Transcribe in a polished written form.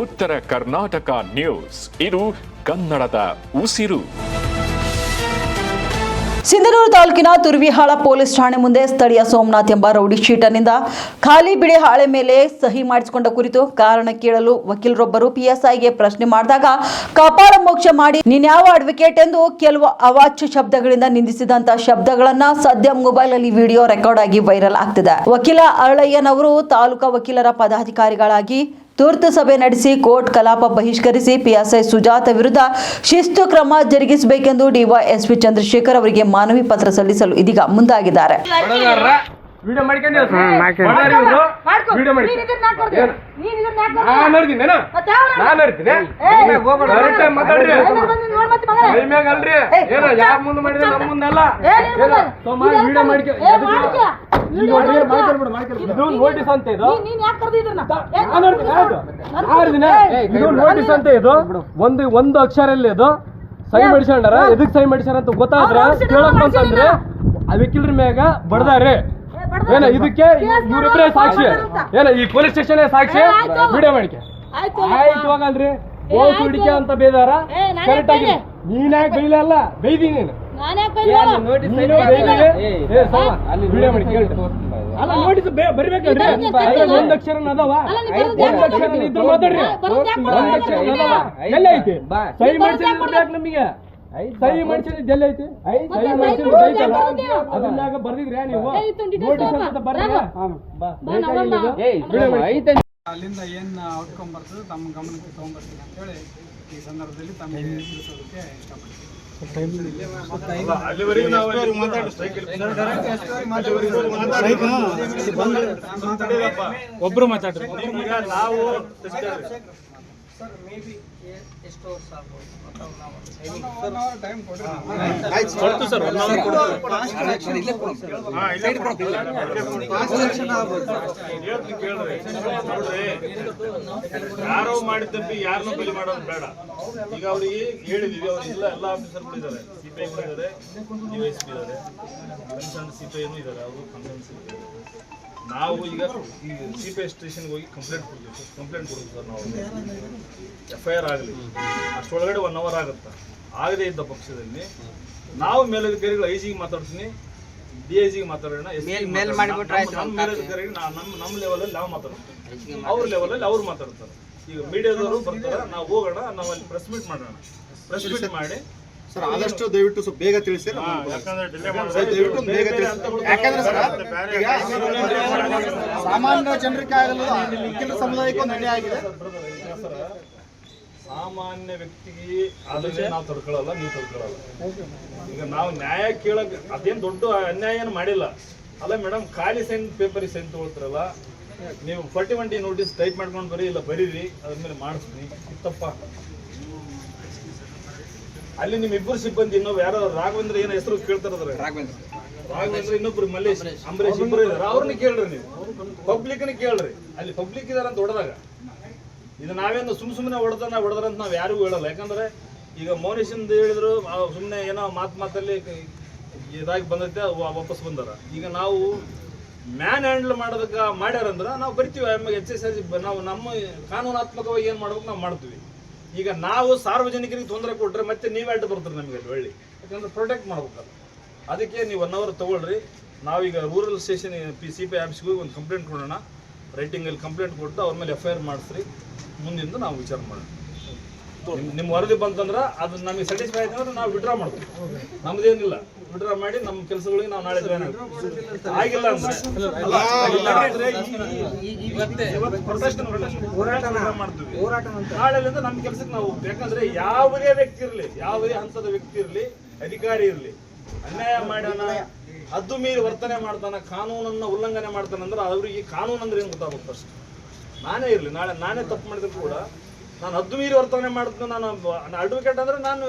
ಉತ್ತರ ಕರ್ನಾಟಕ ನ್ಯೂಸ್, ಇದು ಕನ್ನಡದ ಉಸಿರು. ಸಿಂಧನೂರು ತಾಲೂಕಿನ ತುರ್ವಿಹಾಳ ಪೊಲೀಸ್ ಠಾಣೆ ಮುಂದೆ ಸ್ಥಳೀಯ ಸೋಮನಾಥ್ ಎಂಬ ರೌಡಿ ಶೀಟರ್ನಿಂದ ಖಾಲಿ ಬಿಡಿ ಹಾಳೆ ಮೇಲೆ ಸಹಿ ಮಾಡಿಸಿಕೊಂಡ ಕುರಿತು ಕಾರಣ ಕೇಳಲು ವಕೀಲರೊಬ್ಬರು ಪಿಎಸ್ಐಗೆ ಪ್ರಶ್ನೆ ಮಾಡಿದಾಗ ಕಪಾಳ ಮೋಕ್ಷ ಮಾಡಿ ನೀನ್ಯಾವ ಅಡ್ವೊಕೇಟ್ ಎಂದು ಕೆಲವು ಅವಾಚ್ಯ ಶಬ್ದಗಳಿಂದ ನಿಂದಿಸಿದಂತ ಶಬ್ದಗಳನ್ನ ಸದ್ಯ ಮೊಬೈಲ್ ಅಲ್ಲಿ ವಿಡಿಯೋ ರೆಕಾರ್ಡ್ ಆಗಿ ವೈರಲ್ ಆಗ್ತಿದೆ. ವಕೀಲ ಅರಳಯ್ಯನವರು ತಾಲೂಕಾ ವಕೀಲರ ಪದಾಧಿಕಾರಿಗಳಾಗಿ ತುರ್ತು ಸಭೆ ನಡೆಸಿ ಕೋರ್ಟ್ ಕಲಾಪ ಬಹಿಷ್ಕರಿಸಿ ಪಿಎಸ್ಐ ಸುಜಾತ ವಿರುದ್ಧ ಶಿಸ್ತು ಕ್ರಮ ಜರುಗಿಸಬೇಕೆಂದು ಡಿವೈಎಸ್ಪಿ ಚಂದ್ರಶೇಖರ್ ಅವರಿಗೆ ಮನವಿ ಪತ್ರ ಸಲ್ಲಿಸಲು ಇದೀಗ ಮುಂದಾಗಿದ್ದಾರೆ. ನೋಟಿಸ್ ಅಂತ ಇದು ನೋಟಿಸ್ ಅಂತ ಇದು ಒಂದು ಅಕ್ಷರಲ್ಲಿ ಇದು ಸಹಿ ಮಾಡಿಸ್ಕೊಂಡಾರ. ಎದಕ್ ಸಹಿ ಮಾಡಿಸ್ಯಾರ ಅಂತ ಗೊತ್ತಾದ್ರೆ ಕೇಳಕ್ ಅಂತಂದ್ರೆ ವಕೀಲರ ಮ್ಯಾಗ ಬಡದಾರೆ ಏನ ಇದಕ್ಕೆ ಇವ್ರಿಬ್ರೇ ಸಾಕ್ಷಿ ಏನ ಈ ಪೊಲೀಸ್ ಸ್ಟೇಷನ್ ಸಾಕ್ಷಿ ವಿಡಿಯೋ ಮಾಡಿಕೆ ಆಯ್ತು ಹೋಗಲ್ರಿ ಹೋಗಿ ಹುಡಿಕೆ ಅಂತ ಬೇದಾರ ಕರೆಕ್ಟ್ ಆಗಿ ನೀನ್ ಯಾಕೆ ಬೈಲಲ್ಲ ಬೈದಿ ನೀನು ವಿಡಿಯೋ ಮಾಡಿ ಅಲ್ಲ ನೋಟಿಸ್ ಬರಿಬೇಕಲ್ರಿ. ಒಂದ್ ಅಕ್ಷರ ಅದಾವ ಒಂದ್ ಅಕ್ಷರ ಇದ್ರು ಮಾತಾಡ್ರಿ. ಒಂದ್ ಅಕ್ಷರ ಅದಾವ ಎಲ್ಲ ಐತಿ ಸಹಿ ಮಾಡಿಸಿದ್ರೆ ನಮಗೆ ಸಹಿ ಮಾಡಿಸಿದ್ರೆ ಜಲ್ಲ ಐತಿ ಸಹಿ ಮಾಡಿಸಿದ್ರೆ ಐತಲ್ಲ ಅದನ್ನಾಗ ಬರ್ದಿದ್ರಿ ನೀವು ನೋಟಿಸ್ ಅಂತ ಬರ್ರಿ ಅಲ್ಲಿಂದ ಏನ್ ಔಟ್ಕಮ್ ಬರ್ತದೆ ತಮ್ಮ ಗಮನಕ್ಕೆ ತಗೊಂಡ್ಬರ್ತೀನಿ ಅಂತೇಳಿ ಈ ಸಂದರ್ಭದಲ್ಲಿ ತಮಗೆ ತಿಳಿಸೋದಕ್ಕೆ ಇಷ್ಟಪಡ್ತೀನಿ. ಒಬ್ರು ಮಾತಾಡ್ರಿ. ನಾವು ಸರ್ ಮೇ ಬಿ ಎಷ್ಟು ವರ್ಷ ಆಗ್ಬೋದು ಟೈಮ್ ಕೊಡ್ತು ಸರ್. ಯಾರೋ ಮಾಡಿದ್ದಪ್ಪಿ ಯಾರನ್ನೂ ಬಲಿ ಮಾಡೋದು ಬೇಡ. ಈಗ ಅವ್ರಿಗೆ ಹೇಳಿದೀವಿ, ಅವ್ರು ಎಲ್ಲ ಆಫೀಸರ್ಗಳು ಇದ್ದಾರೆ, ಸಿಪಿಐ ಇದ್ದಾರೆ, ಡಿವೈಎಸ್ಪಿ ಇದ್ದಾರೆ, ಕನ್ಸರ್ನ್ ಸಿಪಿಐನೂ ಇದ್ದಾರೆ, ಅವರು ಕನ್ಸರ್ನ್ ಸಿಪಿಐ. ನಾವು ಈಗ ಸಿಪಿಐ ಸ್ಟೇಷನ್ಗೆ ಹೋಗಿ ಕಂಪ್ಲೇಂಟ್ ಕೊಡ್ತೀವಿ ಸರ್. ನಾವು FIR ಆಗಲಿ ಅಷ್ಟೊಳಗಡೆ 1 hour ಆಗುತ್ತೆ. ಆಗದೇ ಇದ್ದ ಪಕ್ಷದಲ್ಲಿ ನಾವು ಮೇಲಧಿಕಾರಿಗಳು IG ಮಾತಾಡ್ತೀನಿ, DIG ಮಾತಾಡೋಣ, ನಮ್ಮ ಮೇಲಧಿಕಾರಿಗಳು ನಮ್ಮ ಲೆವೆಲಲ್ಲಿ ನಾವು ಮಾತಾಡ್ತೀವಿ, ಅವ್ರ ಲೆವೆಲಲ್ಲಿ ಅವ್ರು ಮಾತಾಡ್ತಾರೆ. ಈಗ ಮೀಡಿಯಾದವರು ಬರ್ತಾರೆ, ನಾವು ಹೋಗೋಣ, ನಾವು ಅಲ್ಲಿ ಪ್ರೆಸ್ ಮೀಟ್ ಮಾಡೋಣ. ಪ್ರೆಸ್ ಮೀಟ್ ಮಾಡಿ ಸರ್ ಆದಷ್ಟು ದಯವಿಟ್ಟು ಸ್ವಲ್ಪ ಬೇಗ ತಿಳಿಸಿ. ಸಾಮಾನ್ಯ ಜನರಿಗೆ ಆಗಲು ವಕೀಲ ಸಮುದಾಯಕ್ಕೂ ಅನ್ಯಾಯ ಆಗಿದೆ. ಸಾಮಾನ್ಯ ವ್ಯಕ್ತಿಗೆ ಅದನ್ನೇ ನಾವು ತಡ್ಕೊಳ್ಳಲ್ಲ, ನೀವು ತಡ್ಕೊಳ್ಳಲ್ಲ. ಈಗ ನಾವು ನ್ಯಾಯ ಕೇಳಕ್ ಅದೇನು ದೊಡ್ಡ ಅನ್ಯಾಯ ಏನು ಮಾಡಿಲ್ಲ ಅಲ್ಲ ಮೇಡಮ್. ಖಾಲಿ ಸೈನ್ ಪೇಪರಿಗೆ ಸೈನ್ ತಗೊಳ್ತಾರಲ್ಲ ನೀವು, 41D ನೋಟಿಸ್ ಟೈಪ್ ಮಾಡ್ಕೊಂಡು ಬರೀ ಇಲ್ಲ ಬರೀರಿ, ಅದ್ಮೇಲೆ ಮಾಡಿಸ್ತೀನಿ ಇತ್ತಪ್ಪ. ಅಲ್ಲಿ ನಿಮ್ ಇಬ್ಬರು ಸಿಬ್ಬಂದಿ ಇನ್ನೊಬ್ಬ ಯಾರೋ ರಾಘವೇಂದ್ರ ಏನೋ ಹೆಸರು ಕೇಳ್ತಾರದ್ರ, ರಾಘವೇಂದ್ರ ಇನ್ನೊಬ್ರು ಮಲ್ಲೇಶ್ ಅಂಬರೀಶ್ ಇಬ್ಬರು ಇದಾರೆ, ಅವ್ರನ್ನ ಕೇಳ್ರಿ ನೀವು. ಪಬ್ಲಿಕ್ನ ಕೇಳ್ರಿ, ಅಲ್ಲಿ ಪಬ್ಲಿಕ್ ಇದಾರ ಅಂತ ಹೊಡೆದಾಗ ಇದು ನಾವೇನು ಸುಮ್ಮನೆ ಹೊಡೆದ್ರ ಅಂತ ನಾವು ಯಾರಿಗೂ ಹೇಳಲ್ಲ. ಯಾಕಂದ್ರೆ ಈಗ ಮೌನೇಶಿಂದ ಹೇಳಿದ್ರು ಸುಮ್ಮನೆ ಏನೋ ಮಾತಲ್ಲಿ ಇದಾಗಿ ಬಂದೈತೆ ವಾಪಸ್ ಬಂದಾರ. ಈಗ ನಾವು ಮ್ಯಾನ್ ಹ್ಯಾಂಡಲ್ ಮಾಡೋದಕ್ಕೆ ಮಾಡ್ಯಾರಂದ್ರೆ ನಾವು ಬರ್ತೀವಿ, HSRG ನಾವು ನಮ್ಮ ಕಾನೂನಾತ್ಮಕವಾಗಿ ಏನು ಮಾಡ್ಬೇಕು ನಾವು ಮಾಡ್ತೀವಿ. ಈಗ ನಾವು ಸಾರ್ವಜನಿಕರಿಗೆ ತೊಂದರೆ ಕೊಟ್ಟರೆ ಮತ್ತೆ ನೀವೇ ಅಡ್ಡ ಬರ್ತಾರೆ ನಮಗೆ ಅಲ್ಲಿ ಒಳ್ಳೆ, ಯಾಕಂದ್ರೆ ಪ್ರೊಟೆಕ್ಟ್ ಮಾಡ್ಬೇಕಲ್ಲ. ಅದಕ್ಕೆ ನೀವು 1 hour ತೊಗೊಳ್ರಿ. ನಾವೀಗ ರೂರಲ್ ಸ್ಟೇಷನ್ CPI ಆಫೀಸ್ಗೆ ಹೋಗಿ ಒಂದು ಕಂಪ್ಲೇಂಟ್ ಕೊಡೋಣ, ರೈಟಿಂಗಲ್ಲಿ ಕಂಪ್ಲೇಂಟ್ ಕೊಟ್ಟು ಅವ್ರ ಮೇಲೆ FIR ಮಾಡಿಸ್ರಿ. ಮುಂದಿಂದ ನಾವು ವಿಚಾರ ಮಾಡೋಣ. ನಿಮ್ಮ ವರದಿ ಬಂತಂದ್ರೆ ಅದು ನಮಗೆ ಸ್ಯಾಟಿಸ್ಫೈ ಆಯ್ತು ಅಂದ್ರೆ ನಾವು ವಿಡ್ರಾ ಮಾಡ್ತೀವಿ, ನಮ್ದೇನಿಲ್ಲ. ವಿಡ್ರಾ ಮಾಡಿ ನಮ್ಮ ಕೆಲಸಗಳಿಗೆ ನಾವು ನಾಳೆ ಜಾಯ್ನ್ ಆಗ್ತೀವಿ. ಆಗಿಲ್ಲ ಅಂದ್ರೆ ಮಾಡ್ತೀವಿ, ನಾಳೆಯಿಂದ ನಮ್ಮ ಕೆಲಸಕ್ಕೆ ನಾವು. ಯಾಕಂದ್ರೆ ಯಾವುದೇ ವ್ಯಕ್ತಿ ಇರಲಿ, ಯಾವುದೇ ಹಂತದ ವ್ಯಕ್ತಿ ಇರಲಿ, ಅಧಿಕಾರಿ ಇರಲಿ, ಅನ್ಯಾಯ ಮಾಡ್ಯಾನ, ಹದ್ದು ಮೀರಿ ವರ್ತನೆ ಮಾಡ್ತಾನ, ಕಾನೂನನ್ನ ಉಲ್ಲಂಘನೆ ಮಾಡ್ತಾನಂದ್ರೆ ಅವ್ರಿಗೆ ಕಾನೂನು ಅಂದ್ರೆ ಏನು ಗೊತ್ತಾಗುತ್ತೆ ಫಸ್ಟ್. ನಾನೇ ಇರಲಿ, ನಾಳೆ ನಾನೇ ತಪ್ಪು ಮಾಡಿದ್ರು ಕೂಡ ನಾನು ಹದ್ದು ಮೀರಿ ವರ್ತನೆ ಮಾಡಿದ್ದು, ನಾನು ಅಡ್ವೊಕೇಟ್ ಅಂದ್ರೆ ನಾನು